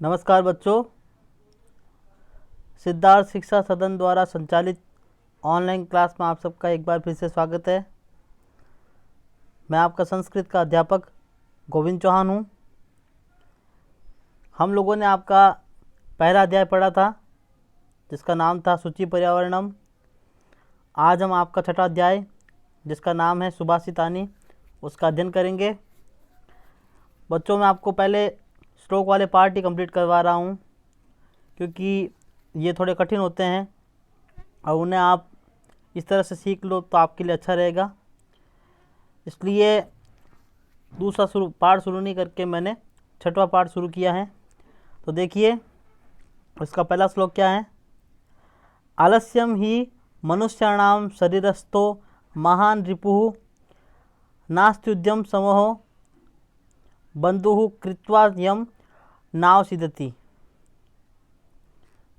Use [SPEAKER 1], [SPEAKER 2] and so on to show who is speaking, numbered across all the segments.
[SPEAKER 1] नमस्कार बच्चों, सिद्धार्थ शिक्षा सदन द्वारा संचालित ऑनलाइन क्लास में आप सबका एक बार फिर से स्वागत है। मैं आपका संस्कृत का अध्यापक गोविंद चौहान हूँ। हम लोगों ने आपका पहला अध्याय पढ़ा था जिसका नाम था सूचि पर्यावरणम। आज हम आपका छठा अध्याय जिसका नाम है सुभाषितानि उसका अध्ययन करेंगे। बच्चों, मैं आपको पहले श्लोक वाले पार्ट ही कंप्लीट करवा रहा हूँ क्योंकि ये थोड़े कठिन होते हैं और उन्हें आप इस तरह से सीख लो तो आपके लिए अच्छा रहेगा। इसलिए दूसरा पार्ट शुरू नहीं करके मैंने छठवां पार्ट शुरू किया है। तो देखिए, इसका पहला श्लोक क्या है। आलस्यम ही मनुष्याणाम शरीरस्थो महान रिपुः नास्त्युद्यम समोह बंधुः कृत्वा यम नाव सिदति।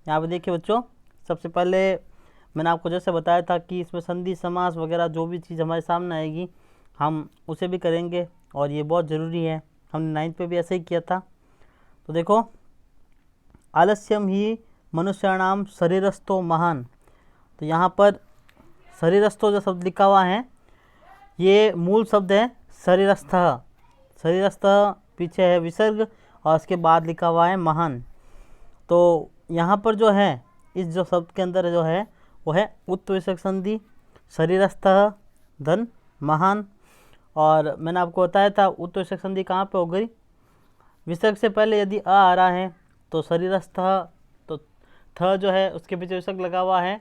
[SPEAKER 1] यहाँ पे देखिए बच्चों, सबसे पहले मैंने आपको जैसे बताया था कि इसमें संधि समास वगैरह जो भी चीज़ हमारे सामने आएगी हम उसे भी करेंगे और ये बहुत ज़रूरी है। हमने 9th पे भी ऐसे ही किया था। तो देखो, आलस्यम ही मनुष्याणाम शरीरस्थो महान। तो यहाँ पर शरीरस्थो जो शब्द लिखा हुआ है ये मूल शब्द है शरीरस्थः। शरीरस्थः पीछे है विसर्ग और उसके बाद लिखा हुआ है महान। तो यहाँ पर जो है इस जो शब्द के अंदर जो है वो है उत्त विसर्ग संधि शरीरस्थः धन महान। और मैंने आपको बताया था उत्त विसर्ग संधि कहाँ पे हो गई। विसर्ग से पहले यदि आ रहा है तो शरीरस्थः, तो थ जो है उसके पीछे विसर्ग लगा हुआ है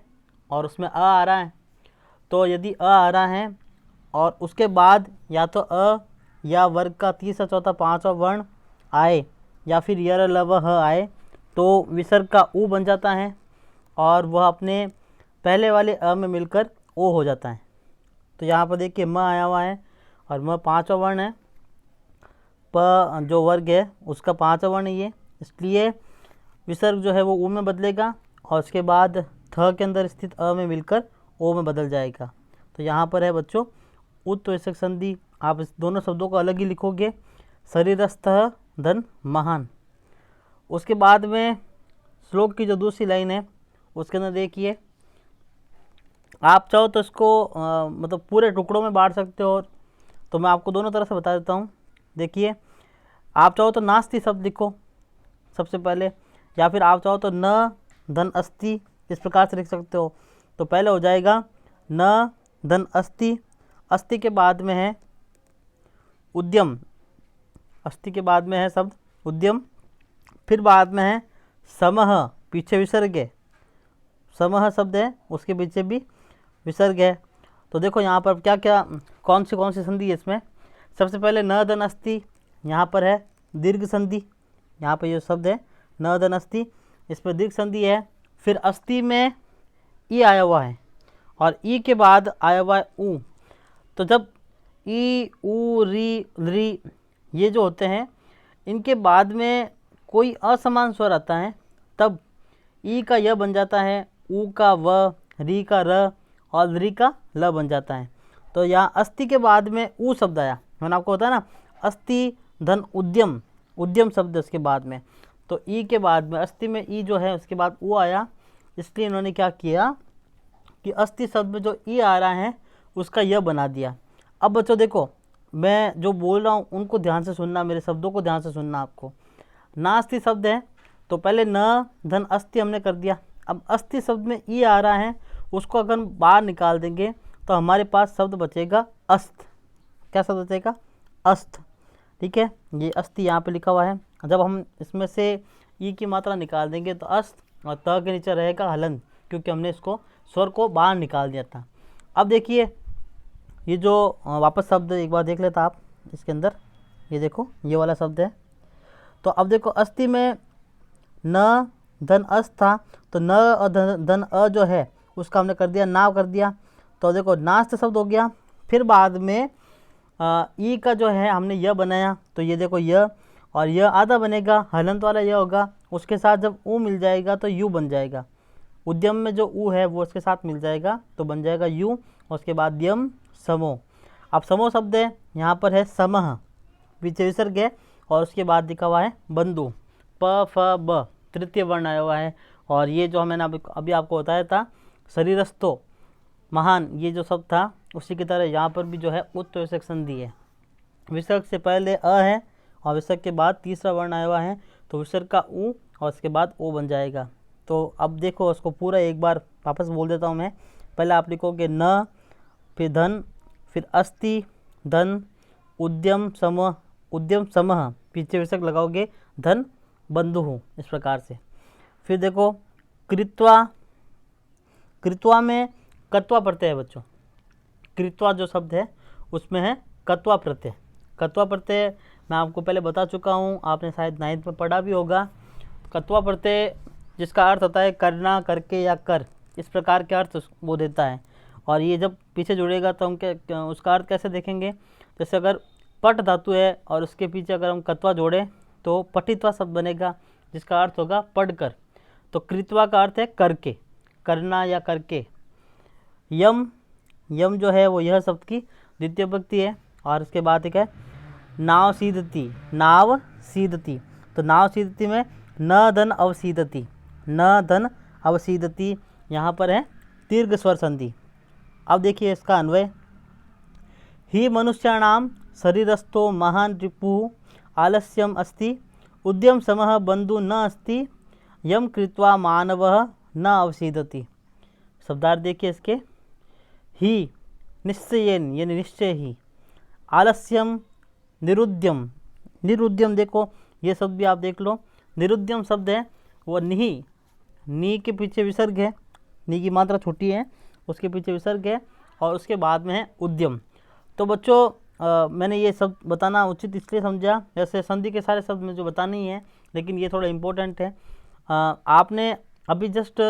[SPEAKER 1] और उसमें आ रहा है। तो यदि आ रहा है और उसके बाद या तो या वर्ग का तीसरा चौथा पांचवा वर्ण आए या फिर यर लव ह आए तो विसर्ग का उ बन जाता है और वह अपने पहले वाले में मिलकर ओ हो जाता है। तो यहाँ पर देखिए म आया हुआ है और म पांचवा वर्ण है। प जो वर्ग है उसका पांचवा वर्ण है ये, इसलिए विसर्ग जो है वो उ में बदलेगा और उसके बाद थ के अंदर स्थित में मिलकर ओ में बदल जाएगा। तो यहाँ पर है बच्चों उत्त विसर्ग संधि। आप इस दोनों शब्दों को अलग ही लिखोगे, शरीरस्थः धन महान। उसके बाद में श्लोक की जो दूसरी लाइन है उसके अंदर देखिए, आप चाहो तो इसको मतलब पूरे टुकड़ों में बांट सकते हो। तो मैं आपको दोनों तरह से बता देता हूँ। देखिए, आप चाहो तो नास्ति शब्द लिखो सबसे पहले, या फिर आप चाहो तो न धन अस्ति इस प्रकार से लिख सकते हो। तो पहले हो जाएगा न धन अस्ति, अस्ति के बाद में है उद्यम, अस्ति के बाद में है शब्द उद्यम, फिर बाद में है समः, पीछे विसर्ग है, समः शब्द है उसके पीछे भी विसर्ग है। तो देखो यहाँ पर क्या क्या कौन सी संधि है इसमें। सबसे पहले न धन अस्ति, यहाँ पर है दीर्घ संधि। यहाँ पर ये शब्द है न धन अस्ति, इस पर दीर्घ संधि है। फिर अस्ति में ई आया हुआ है और ई के बाद आया हुआ है ऊ। तो जब ई ऊ री री ये जो होते हैं इनके बाद में कोई असमान स्वर आता है तब ई का य बन जाता है, ऊ का व, री का र और री का ल बन जाता है। तो यहाँ अस्ति के बाद में ऊ शब्द आया, मैंने आपको बताया ना अस्ति धन उद्यम, उद्यम शब्द उसके बाद में। तो ई के बाद में अस्ति में ई जो है उसके बाद ऊ आया, इसलिए इन्होंने क्या किया कि अस्ति शब्द में जो ई आ रहा है उसका य बना दिया। अब बच्चों देखो, मैं जो बोल रहा हूँ उनको ध्यान से सुनना, मेरे शब्दों को ध्यान से सुनना। आपको नास्ति शब्द है तो पहले न धन अस्ति हमने कर दिया। अब अस्ति शब्द में ई आ रहा है, उसको अगर बाहर निकाल देंगे तो हमारे पास शब्द बचेगा अस्त। क्या शब्द बचेगा? अस्त। ठीक है, ये अस्ति यहाँ पे लिखा हुआ है। जब हम इसमें से ई की मात्रा निकाल देंगे तो अस्त और त के नीचे रहेगा हलन, क्योंकि हमने इसको स्वर को बाहर निकाल दिया था। अब देखिए ये जो वापस शब्द एक बार देख लेता आप इसके अंदर, ये देखो ये वाला शब्द है। तो अब देखो अस्ति में न धन अस था तो न धन अ जो है उसका हमने कर दिया नाव कर दिया। तो देखो नास्त शब्द हो गया। फिर बाद में ई का जो है हमने य बनाया, तो ये देखो य और य आधा बनेगा, हलंत वाला य होगा, उसके साथ जब ऊ मिल जाएगा तो यू बन जाएगा। उद्यम में जो ऊ है वो उसके साथ मिल जाएगा तो बन जाएगा यू, और उसके बाद यम समो। अब समो शब्द है, यहाँ पर है समः, पीछे विसर्ग है और उसके बाद लिखा हुआ है बंधु। प फ ब तृतीय वर्ण आया हुआ है। और ये जो मैंने अभी आपको बताया था शरीरस्थो महान, ये जो शब्द था उसी की तरह यहाँ पर भी जो है उत्तरविसर्ग संधि है। विसर्ग से पहले अ है और विसर्ग के बाद तीसरा वर्ण आया हुआ है, तो विसर्ग का उ और उसके बाद ओ बन जाएगा। तो अब देखो उसको पूरा एक बार वापस बोल देता हूँ मैं। पहले आप लिखोगे न, फिर धन, फिर अस्ति, धन, उद्यम समः, पीछे विसर्ग लगाओगे धन बंधु, इस प्रकार से। फिर देखो कृत्वा, कृत्वा में कत्वा प्रत्यय है बच्चों। कृत्वा जो शब्द है उसमें है कत्वा प्रत्यय। कत्वा प्रत्यय मैं आपको पहले बता चुका हूँ, आपने शायद 9th में पढ़ा भी होगा। कत्वा प्रत्यय जिसका अर्थ होता है करना, करके या कर, इस प्रकार के अर्थ वो देता है। और ये जब पीछे जुड़ेगा तो हम उसका अर्थ कैसे देखेंगे, जैसे अगर पट धातु है और उसके पीछे अगर हम कत्वा जोड़ें तो पठित्वा शब्द बनेगा, जिसका अर्थ होगा पढ़कर। तो कृत्वा का अर्थ है करके, करना या करके। यम, यम जो है वो यह शब्द की द्वितीय विभक्ति है। और इसके बाद एक है नाव सीदति, नाव सीदति। तो नाव सीदति में न धन अवसीदति, न धन अवसीदति, यहाँ पर है दीर्घ स्वर संधि। अब देखिए इसका अन्वय, ही मनुष्याणाम शरीरस्थो महान रिपुः आलस्यम अस्ति, उद्यम समः बंधु न अस्ति, यम कृत्वा मानवः न अवसीदति। शब्दार्थ देखिए इसके, ही निश्चयेन यानी निश्चय ही, आलस्यम निरुद्यम, निरुद्यम देखो ये शब्द भी आप देख लो, निरुद्यम शब्द है वो निही, नी के पीछे विसर्ग है, नी की मात्रा छोटी है, उसके पीछे विसर्ग है और उसके बाद में है उद्यम। तो बच्चों मैंने ये शब्द बताना उचित इसलिए समझा, जैसे संधि के सारे शब्द में जो बताने ही है, लेकिन ये थोड़ा इम्पोर्टेंट है। आपने अभी जस्ट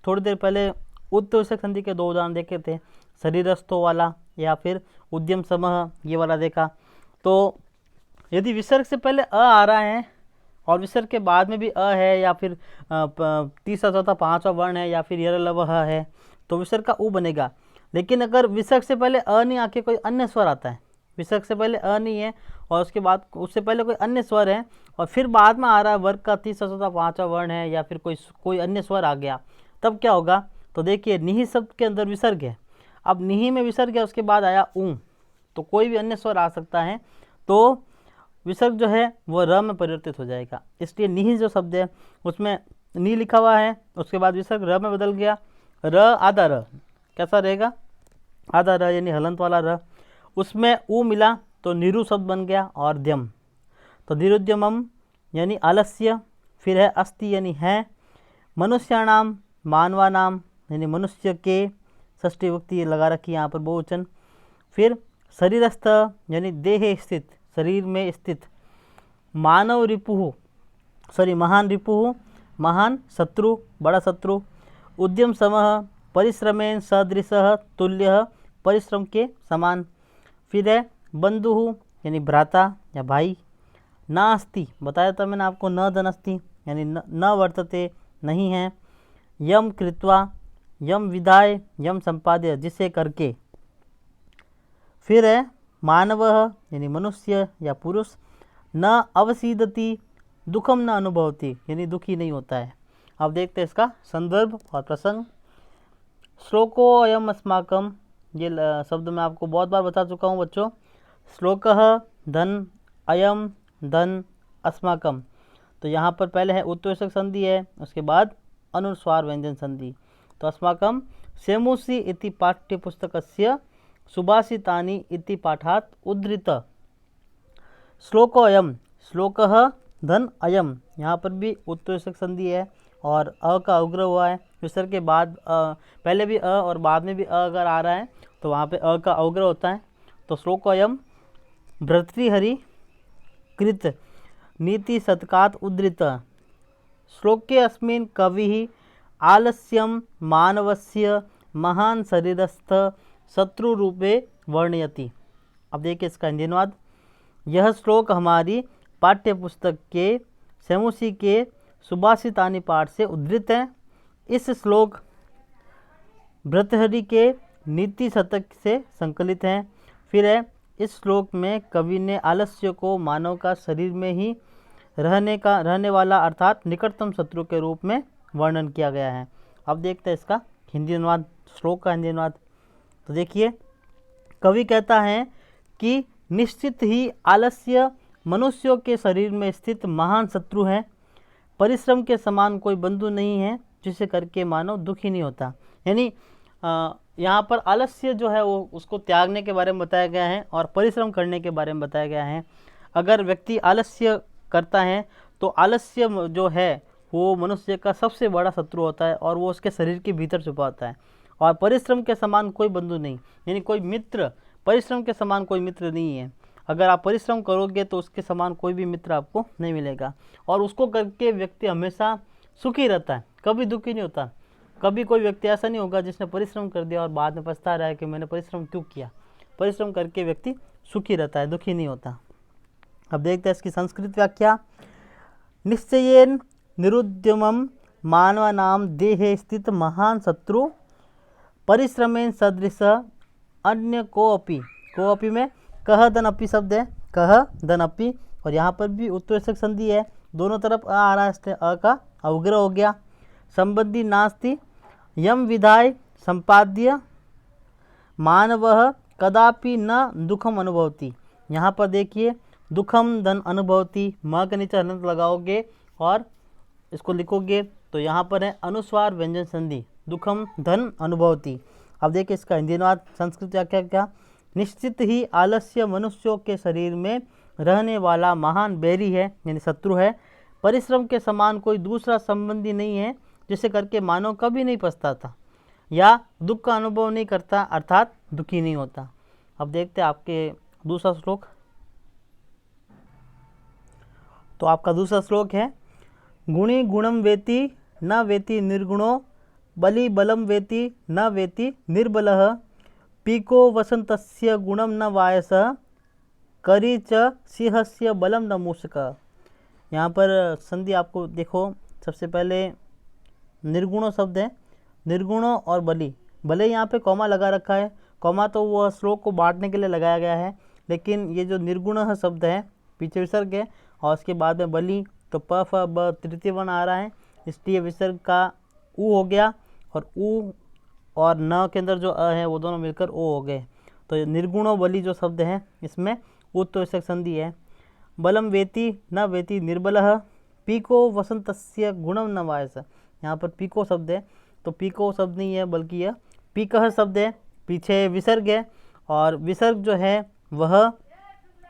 [SPEAKER 1] थोड़ी देर पहले उत्तरविसर्ग संधि के 2 उदाहरण देखे थे, शरीरस्थो वाला या फिर उद्यम समः ये वाला देखा। तो यदि विसर्ग से पहले अ आ रहा है और विसर्ग के बाद में भी अ है, या फिर तीसरा चौथा पांचवा वर्ण है, या फिर यर लव ह है, तो विसर्ग का उ बनेगा। लेकिन अगर विसर्ग से पहले अ नहीं आके कोई अन्य स्वर आता है, विसर्ग से पहले अ नहीं है और उसके बाद उससे पहले कोई अन्य स्वर है और फिर बाद में आ रहा है वर्ग का तीसरा चौथा पांचवा वर्ण है, या फिर कोई अन्य स्वर आ गया, तब क्या होगा। तो देखिए निही शब्द के अंदर विसर्ग है, अब निही में विसर्ग है, उसके बाद आया ऊ, तो कोई भी अन्य स्वर आ सकता है, तो विसर्ग जो है वो र में परिवर्तित हो जाएगा। इसलिए निही जो शब्द है उसमें नी लिखा हुआ है, उसके बाद विसर्ग र में बदल गया, र आधा र कैसा रहेगा, आधा र यानी हलंत वाला र, उसमें ऊ मिला तो निरु शब्द बन गया और द्यम, तो निरुद्यमम यानी आलस्य। फिर है अस्ति यानी है, मनुष्याणाम मानवानाम यानी मनुष्य के, षष्ठी विभक्ति लगा रखी यहाँ पर बहुवचन। फिर शरीरस्थ यानी देह स्थित, शरीर में स्थित, मानव रिपुः सॉरी महान रिपुः, महान शत्रु, बड़ा शत्रु, उद्यम समः परिश्रमेन सदृशः तुल्यः परिश्रम के समान। फिर है बंधुः यानी भ्राता या भाई, नास्ति बताया था मैंने आपको, न धनस्ति यानी न वर्तते नहीं है, यम कृत्वा यम विधाय यम संपाद्य जिसे करके। फिर है मानवः यानी मनुष्य या पुरुष, न अवसीदति दुखम न अनुभवती यानी दुखी नहीं होता है। अब देखते हैं इसका संदर्भ और प्रसंग। श्लोको अयम अस्माकम, ये शब्द मैं आपको बहुत बार बता चुका हूँ बच्चों। श्लोकः धन, अयम धन, अस्माकम, तो यहाँ पर पहले है उत्तरविसर्ग संधि है, उसके बाद अनुस्वार व्यंजन संधि। तो अस्माकं सेमुसि इति पाठ्यपुस्तकस्य सुभाषितानि इति पाठात् उद्धृत। श्लोकोऽयं, श्लोकः धन अयम, यहाँ पर भी उत्तरविसर्ग संधि है और अ का अवग्रह हुआ है। विसर्ग के बाद पहले भी अ और बाद में भी अ अगर आ रहा है तो वहाँ पे अ का अवग्रह होता है। तो श्लोकोऽयं भर्तृहरि कृत नीति शतकात् उद्धृत। श्लोके अस्मिन् कविः आलस्यं मानवस्य महान शरीरस्थ शत्रु रूपे वर्णयति। अब देखिए इसका हिंदी अनुवाद। यह श्लोक हमारी पाठ्य पुस्तक के सेमुसी के सुभाषितानि पाठ से उद्धृत है। इस श्लोक भर्तृहरि के नीति शतक से संकलित है। फिर है इस श्लोक में कवि ने आलस्य को मानव का शरीर में ही रहने वाला अर्थात निकटतम शत्रु के रूप में वर्णन किया गया है। अब देखते हैं इसका हिंदी अनुवाद, श्लोक का हिंदी अनुवाद। तो देखिए, कवि कहता है कि निश्चित ही आलस्य मनुष्यों के शरीर में स्थित महान शत्रु है। परिश्रम के समान कोई बंधु नहीं है जिसे करके मानव दुखी नहीं होता। यानी यहाँ पर आलस्य जो है वो उसको त्यागने के बारे में बताया गया है और परिश्रम करने के बारे में बताया गया है। अगर व्यक्ति आलस्य करता है तो आलस्य जो है वो मनुष्य का सबसे बड़ा शत्रु होता है और वो उसके शरीर के भीतर छुपा होता है। और परिश्रम के समान कोई बंधु नहीं, यानी कोई मित्र, परिश्रम के समान कोई मित्र नहीं है। अगर आप परिश्रम करोगे तो उसके समान कोई भी मित्र आपको नहीं मिलेगा और उसको करके व्यक्ति हमेशा सुखी रहता है, कभी दुखी नहीं होता। कभी कोई व्यक्ति ऐसा नहीं होगा जिसने परिश्रम कर दिया और बाद में पछता रहा है कि मैंने परिश्रम क्यों किया। परिश्रम करके व्यक्ति सुखी रहता है, दुखी नहीं होता। अब देखते हैं इसकी संस्कृत व्याख्या। निश्चयेन निरुद्यमं मानवानां देहे स्थित महान शत्रु परिश्रमेन सदृश अन्य कोअपि में कह धन अपि शब्द है, कह धन अपि, और यहाँ पर भी उत्तरसक संधि है, दोनों तरफ आ रहा है, इसलिए अ का अवग्रह हो गया। संबंधी नास्ति यम विधाय संपाद्य मानवः कदापि न दुखम अनुभवती। यहाँ पर देखिए, दुखम धन अनुभवती, म के नीचे हलंत लगाओगे और इसको लिखोगे तो यहाँ पर है अनुस्वार व्यंजन संधि, दुखम धन अनुभवती। अब देखिए इसका हिंदी अनुवाद, संस्कृत व्याख्या क्या। निश्चित ही आलस्य मनुष्यों के शरीर में रहने वाला महान बैरी है, यानी शत्रु है। परिश्रम के समान कोई दूसरा संबंधी नहीं है जिसे करके मानव कभी नहीं पछताता या दुख का अनुभव नहीं करता, अर्थात दुखी नहीं होता। अब देखते हैं आपके दूसरा श्लोक। तो आपका दूसरा श्लोक है, गुणी गुणम वेति न वेति निर्गुणो, बलि बलम वेति न वेति निर्बलः, पीको वसंतस्य गुणम न वायसः, करी च सिंहस्य बलम न मूषकः। यहाँ पर संधि आपको देखो, सबसे पहले निर्गुणों शब्द है, निर्गुणों और बलि, भले यहाँ पे कॉमा लगा रखा है, कॉमा तो वह श्लोक को बांटने के लिए लगाया गया है, लेकिन ये जो निर्गुण शब्द है पीछे विसर्ग है और उसके बाद में बलि, तो प फ ब तृतीय वर्ण आ रहा है, इसलिए विसर्ग का ऊ हो गया और ऊ और न के अंदर जो अ है वो दोनों मिलकर ओ हो गए। तो निर्गुणों बलि जो शब्द है इसमें उत्तरसक संधि है। बलम वेति न वेति निर्बलः, पीको वसंतस्य गुणम न वायस। यहाँ पर पीको शब्द है, तो पीको शब्द नहीं है बल्कि यह पीकह शब्द है, पीछे विसर्ग है और विसर्ग जो है वह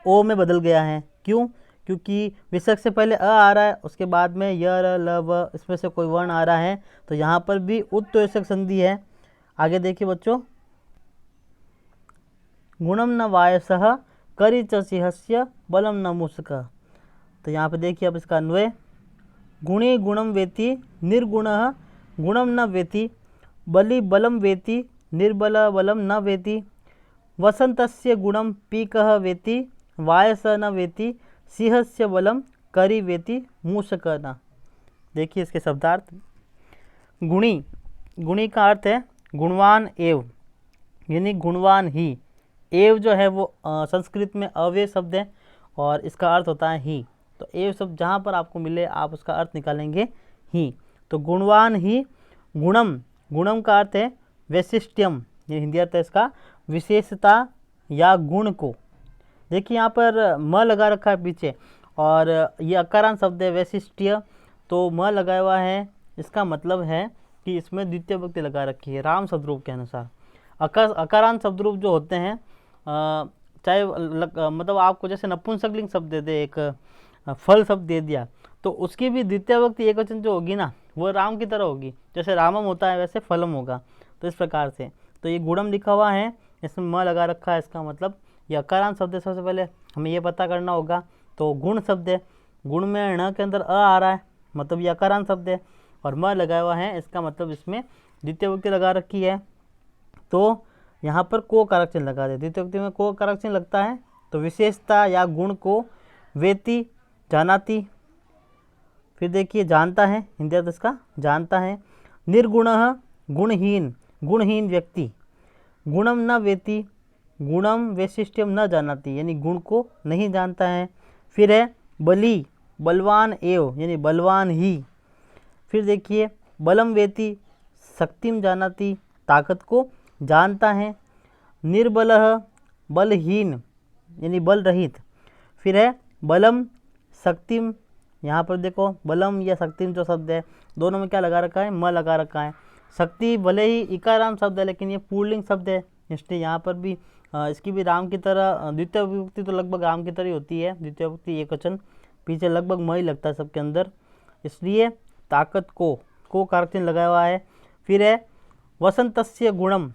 [SPEAKER 1] ओ में बदल गया है। क्यों? क्योंकि विसर्ग से पहले अ आ रहा है, उसके बाद में य र ल व इसमें से कोई वर्ण आ रहा है, तो यहाँ पर भी उत्तरसक संधि है। आगे देखिए बच्चों, गुणम न वायसः करी च सिंहस्य बलम न मूषकः। तो यहाँ पे देखिए अब इसका अन्वय, गुणे गुणम वेति निर्गुणः गुणम न वेति, बलि बलम वेति निर्बल बलम न वेति, वसंतस्य गुणम पीकः वेति वायस न वेति, सिंहस्य बलम करी वेति मूषक न। देखिए इसके शब्दार्थ, गुणी, गुणी का अर्थ है गुणवान एव, यानी गुणवान ही। एव जो है वो संस्कृत में अव्यय शब्द है और इसका अर्थ होता है ही। तो एव शब्द जहाँ पर आपको मिले आप उसका अर्थ निकालेंगे ही। तो गुणवान ही, गुणम, गुणम का अर्थ है वैशिष्ट्यम, ये हिंदी अर्थ है इसका विशेषता या गुण को। देखिए यहाँ पर म लगा रखा है पीछे और ये अकारांत शब्द है वैशिष्ट्य, तो म लगाया हुआ है, इसका मतलब है कि इसमें द्वितीय विभक्ति लगा रखी है राम शब्दरूप के अनुसार। अकारांत शब्दरूप जो होते हैं चाहे मतलब आपको जैसे नपुंसकलिंग शब्द दे दे, एक फल शब्द दे दिया, तो उसकी भी द्वितीय विभक्ति एकवचन जो होगी ना वो राम की तरह होगी, जैसे रामम होता है वैसे फलम होगा। तो इस प्रकार से, तो ये गुणम लिखा हुआ है, इसमें म लगा रखा है, इसका मतलब ये अकारांत शब्द है। सबसे पहले हमें ये पता करना होगा। तो गुण शब्द है, गुण में ण के अंदर अ आ रहा है, मतलब ये अकारांत शब्द है, और म लगाया हुआ है, इसका मतलब इसमें द्वितीय विभक्ति लगा रखी है। तो यहाँ पर को कारक चिन्ह लगा दे, द्वितीय विभक्ति में को कारक चिन्ह लगता है, तो विशेषता या गुण को वेति जानाति। फिर देखिए जानता है, हिंदी अर्थ इसका जानता है। निर्गुणः गुणहीन, गुणहीन व्यक्ति। गुणम न वेति, गुणम वैशिष्ट्यम न जानाति, यानी गुण को नहीं जानता है। फिर है बलि, बलवान एव यानी बलवान ही। फिर देखिए बलम वेति शक्तिम जानाति, ताकत को जानता है। निर्बलः बलहीन यानी बल रहित। फिर है बलम शक्तिम, यहाँ पर देखो बलम या शक्तिम जो शब्द है दोनों में क्या लगा रखा है, म लगा रखा है। शक्ति भले ही इकाराम शब्द है लेकिन ये पुल्लिंग शब्द है, इसलिए यहाँ पर भी इसकी भी राम की तरह द्वितीय विभक्ति तो लगभग राम की तरह ही होती है, द्वितीय विभक्ति एकवचन, पीछे लगभग म ही लगता है सबके अंदर, इसलिए ताकत को कारक चिन्ह लगाया हुआ है। फिर है वसंतस्य गुणम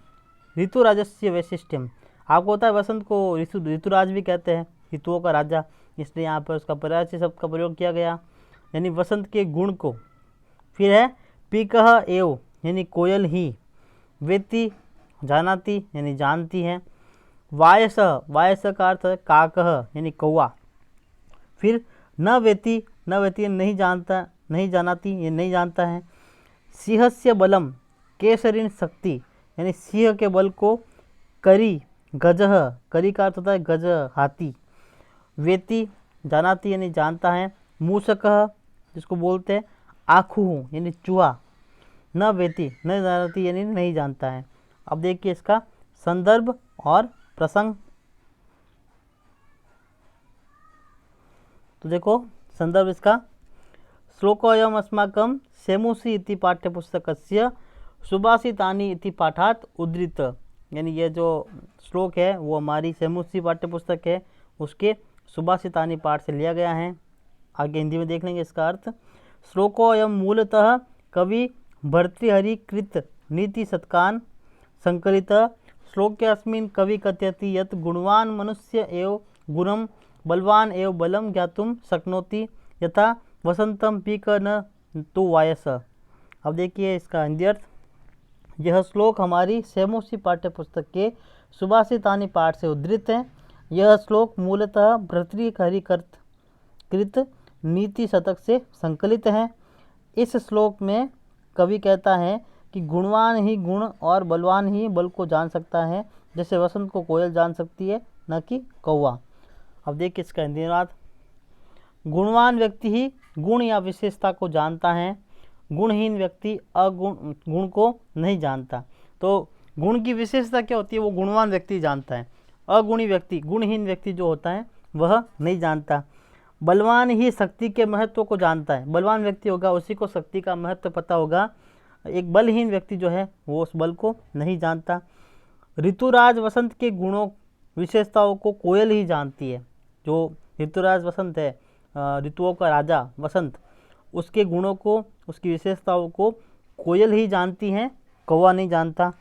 [SPEAKER 1] ऋतुराजस्य वैशिष्ट्यम। आपको होता है वसंत को ऋतुराज भी कहते हैं, ऋतुओं का राजा, इसलिए यहाँ पर उसका पर्यायवाची शब्द का प्रयोग किया गया, यानी वसंत के गुण को। फिर है पीकः एव यानी कोयल ही। वेति जानाती यानी जानती है। वायस का अर्थ है काकः यानी कौवा। फिर न वेति नहीं जानता, नहीं जानाती ये नहीं जानता है। सिंहस्य बलम केसरीन शक्ति यानी सिंह के बल को। करी गजह, करी का अर्थ होता है गज हाथी। वेति जानाती यानी जानता है। मूषकः जिसको बोलते हैं आखू यानी चूहा। न वेति न जानाती यानी नहीं जानता है। अब देखिए इसका संदर्भ और प्रसंग। तो देखो संदर्भ इसका, श्लोकोऽयम् अस्माकं सेमुसी इति पाठ्यपुस्तकस्य सुभाषितानि इति पाठात् उद्धृत, यानी ये जो श्लोक है वो हमारी सेमुसी पाठ्यपुस्तक है उसके सुभाषितानि पाठ से लिया गया है। आगे हिंदी में देख लेंगे इसका अर्थ। श्लोकोऽयं मूलतः कवि भर्तृहरि कृत नीति शतकान् संकलितः। श्लोकेऽस्मिन् कवि कथयति यत् गुणवान् मनुष्य एव गुणं बलवान एव बलम ज्ञातुम शक्नोति यथा वसंतम पीक न तो वायस। अब देखिए इसका हिंदी अर्थ। यह श्लोक हमारी सेमुसी पाठ्यपुस्तक के सुभाषितानि पाठ से उद्धृत है। यह श्लोक मूलतः भर्तृहरि कृत नीति शतक से संकलित है। इस श्लोक में कवि कहता है कि गुणवान ही गुण और बलवान ही बल को जान सकता है, जैसे वसंत को कोयल जान सकती है न कि कौवा। अब देखिए इसका हिंदी अनुवाद। गुणवान व्यक्ति ही गुण या विशेषता को जानता है, गुणहीन व्यक्ति गुण को नहीं जानता। तो गुण की विशेषता क्या होती है वो गुणवान व्यक्ति जानता है, अगुणी व्यक्ति गुणहीन व्यक्ति जो होता है वह नहीं जानता। बलवान ही शक्ति के महत्व को जानता है, बलवान व्यक्ति होगा उसी को शक्ति का महत्व पता होगा, एक बलहीन व्यक्ति जो है वो उस बल को नहीं जानता। ऋतुराज वसंत के गुणों विशेषताओं को कोयल ही जानती है। जो ऋतुराज वसंत है, ऋतुओं का राजा वसंत, उसके गुणों को उसकी विशेषताओं को कोयल ही जानती हैं, कौवा नहीं जानता।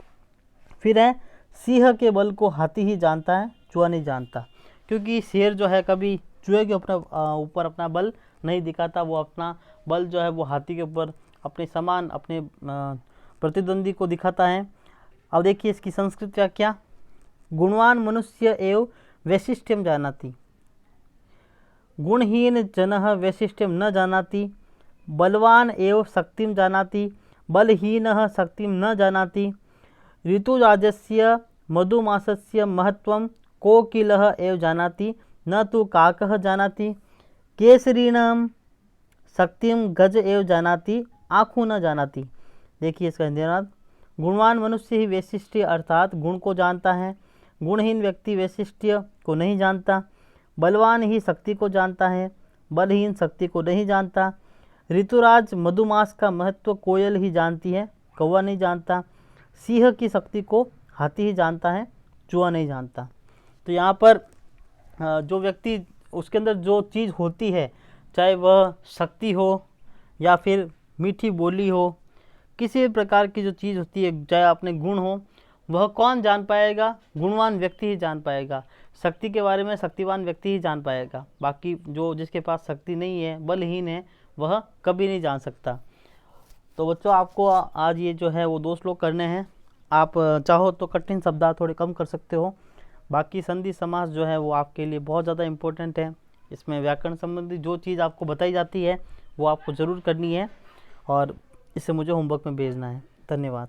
[SPEAKER 1] फिर है सिंह के बल को हाथी ही जानता है, चूहा नहीं जानता, क्योंकि शेर जो है कभी चूहे के ऊपर अपना बल नहीं दिखाता, वो अपना बल जो है वो हाथी के ऊपर अपने समान अपने प्रतिद्वंदी को दिखाता है। अब देखिए इसकी संस्कृत व्याख्या। गुणवान मनुष्य एव वैशिष्ट्यम जानाति, गुणहीन जनः वैशिष्ट्यम न जानाति। बलवान एव शक्तिम जानाति, बलहीनः शक्तिम न जानाति। ऋतुराजस्य मधुमासस्य महत्वं कोकिलः एव जानाति न तु काकः जानाति। केसरीणां शक्तिम गज एव जानाति, आँखों न जानाति। देखिए इसका हिंदी अनुवाद। गुणवान मनुष्य ही वैशिष्ट्य अर्थात गुण को जानता है, गुणहीन व्यक्ति वैशिष्ट्य को नहीं जानता। बलवान ही शक्ति को जानता है, बलहीन शक्ति को नहीं जानता। ऋतुराज मधुमास का महत्व कोयल ही जानती है, कौवा नहीं जानता। सिंह की शक्ति को हाथी ही जानता है, चूहा नहीं जानता। तो यहाँ पर जो व्यक्ति उसके अंदर जो चीज़ होती है, चाहे वह शक्ति हो या फिर मीठी बोली हो, किसी भी प्रकार की जो चीज़ होती है, चाहे अपने गुण हो, वह कौन जान पाएगा? गुणवान व्यक्ति ही जान पाएगा। शक्ति के बारे में शक्तिवान व्यक्ति ही जान पाएगा, बाकी जो जिसके पास शक्ति नहीं है, बलहीन है, वह कभी नहीं जान सकता। तो बच्चों आपको आज ये जो है वो 2 श्लोक करने हैं। आप चाहो तो कठिन शब्दार्थ थोड़े कम कर सकते हो, बाकी संधि समास जो है वो आपके लिए बहुत ज़्यादा इम्पोर्टेंट है। इसमें व्याकरण संबंधी जो चीज़ आपको बताई जाती है वो आपको ज़रूर करनी है और इसे मुझे होमवर्क में भेजना है। धन्यवाद।